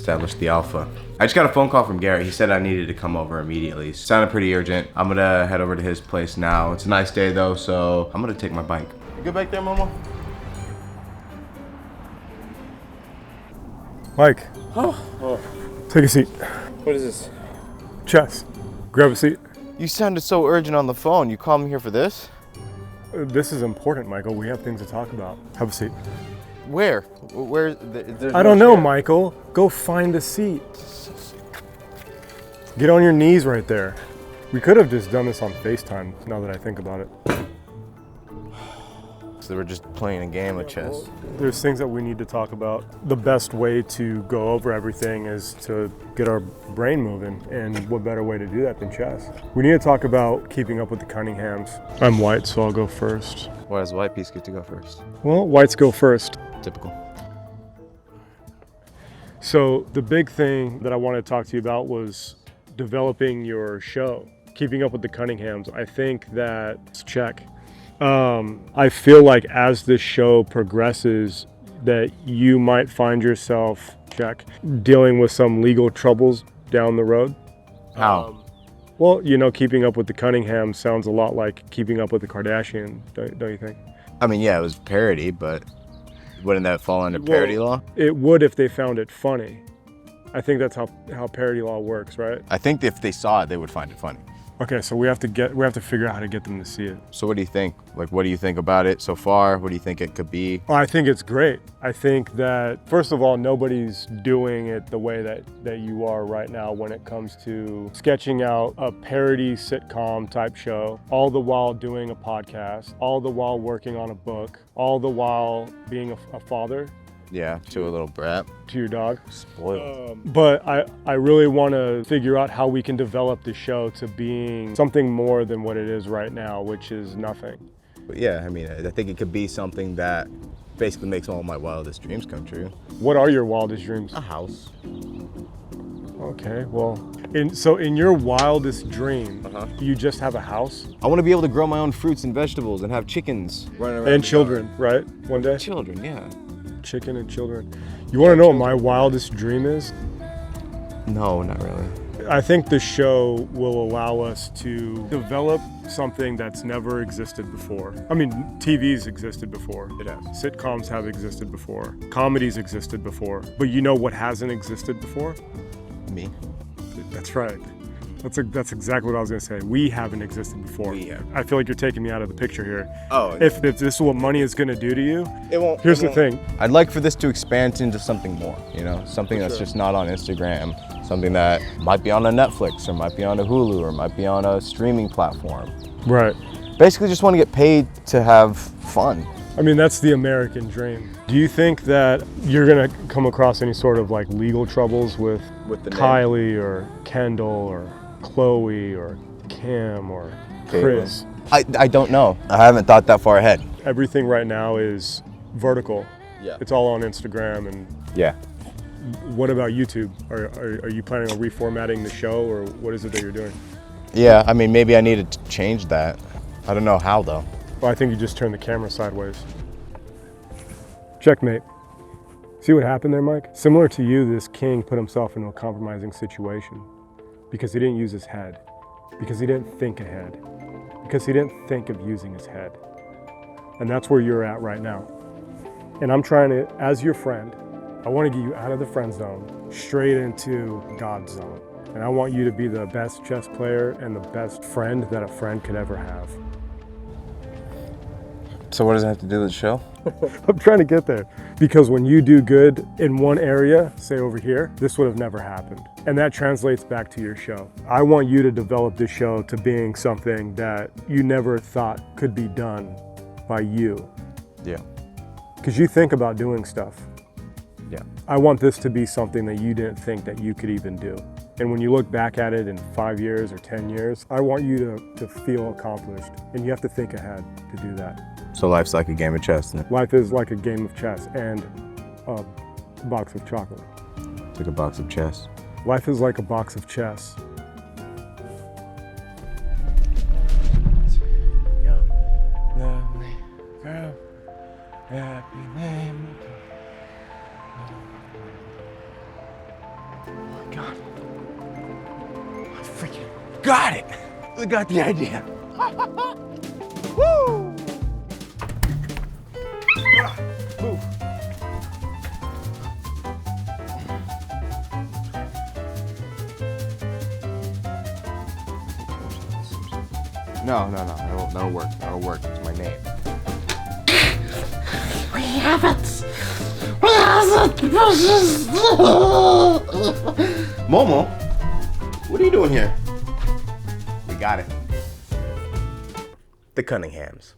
establish the alpha. I just got a phone call from Gary. He said I needed to come over immediately. Sounded pretty urgent. I'm gonna head over to his place now. It's a nice day though, so I'm gonna take my bike. You good back there, Momo? Mike, take a seat. What is this? Chess. Grab a seat. You sounded so urgent on the phone. You called me here for this? This is important, Michael. We have things to talk about. Have a seat. Where? There's I don't know, Michael. Go find a seat. Get on your knees right there. We could have just done this on FaceTime, now that I think about it. So we're just playing a game of chess. There's things that we need to talk about. The best way to go over everything is to get our brain moving, and what better way to do that than chess? We need to talk about keeping up with the Cunninghams. I'm white, so I'll go first. Why does white piece get to go first? Well, whites go first. Typical. So the big thing that I wanted to talk to you about was developing your show, keeping up with the Cunninghams. I think that's check. I feel like as this show progresses that you might find yourself, check, dealing with some legal troubles down the road. How? Well, you know, keeping up with the Cunninghams sounds a lot like keeping up with the Kardashians, don't you think? I mean, yeah, it was parody, but wouldn't that fall under parody law? It would if they found it funny. I think that's how parody law works, right? I think if they saw it, they would find it funny. Okay, so we have to figure out how to get them to see it. So what do you think? Like, what do you think about it so far? What do you think it could be? Well, I think it's great. I think that, first of all, nobody's doing it the way that you are right now when it comes to sketching out a parody sitcom type show, all the while doing a podcast, all the while working on a book, all the while being a father. Yeah, to a little brat. To your dog. Spoiled. But I really want to figure out how we can develop the show to being something more than what it is right now, which is nothing. But yeah, I mean, I think it could be something that basically makes all my wildest dreams come true. What are your wildest dreams? A house. Okay, well, in your wildest dream, you just have a house? I want to be able to grow my own fruits and vegetables and have chickens running around. And children, right? One day? Children, yeah. Chicken and children. You want to know what my wildest dream is? No, not really. I think the show will allow us to develop something that's never existed before. I mean, TV's existed before. It has. Sitcoms have existed before. Comedies existed before. But you know what hasn't existed before? Me. That's right. That's exactly what I was going to say. We haven't existed before. We have. I feel like you're taking me out of the picture here. Oh. If this is what money is going to do to you, it won't. Here's the thing. I'd like for this to expand into something more, you know? Something that's just not on Instagram. Something that might be on a Netflix or might be on a Hulu or might be on a streaming platform. Right. Basically just want to get paid to have fun. I mean, that's the American dream. Do you think that you're going to come across any sort of like legal troubles with the Kylie or Kendall or Chloe or Kim or Chris? I don't know. I haven't thought that far ahead. Everything right now is vertical. Yeah. It's all on Instagram and yeah. What about YouTube? Are you planning on reformatting the show, or what is it that you're doing? Yeah, I mean, maybe I need to change that. I don't know how though. Well, I think you just turned the camera sideways. Checkmate. See what happened there, Mike? Similar to you, this king put himself into a compromising situation because he didn't use his head, because he didn't think ahead, because he didn't think of using his head. And that's where you're at right now. And I'm trying to, as your friend, I want to get you out of the friend zone, straight into God's zone. And I want you to be the best chess player and the best friend that a friend could ever have. So what does it have to do with the show? I'm trying to get there. Because when you do good in one area, say over here, this would have never happened. And that translates back to your show. I want you to develop this show to being something that you never thought could be done by you. Yeah. Because you think about doing stuff. Yeah. I want this to be something that you didn't think that you could even do. And when you look back at it in 5 years or 10 years, I want you to feel accomplished. And you have to think ahead to do that. So life's like a game of chess then? Life is like a game of chess and a box of chocolate. It's like a box of chess. Life is like a box of chess. Lovely girl, happy name. Oh my God. I freaking got it. I got the idea. Woo! Move. No, that'll work. That'll work. It's my name. We have it! We have it! Momo, what are you doing here? We got it. The Cunninghams.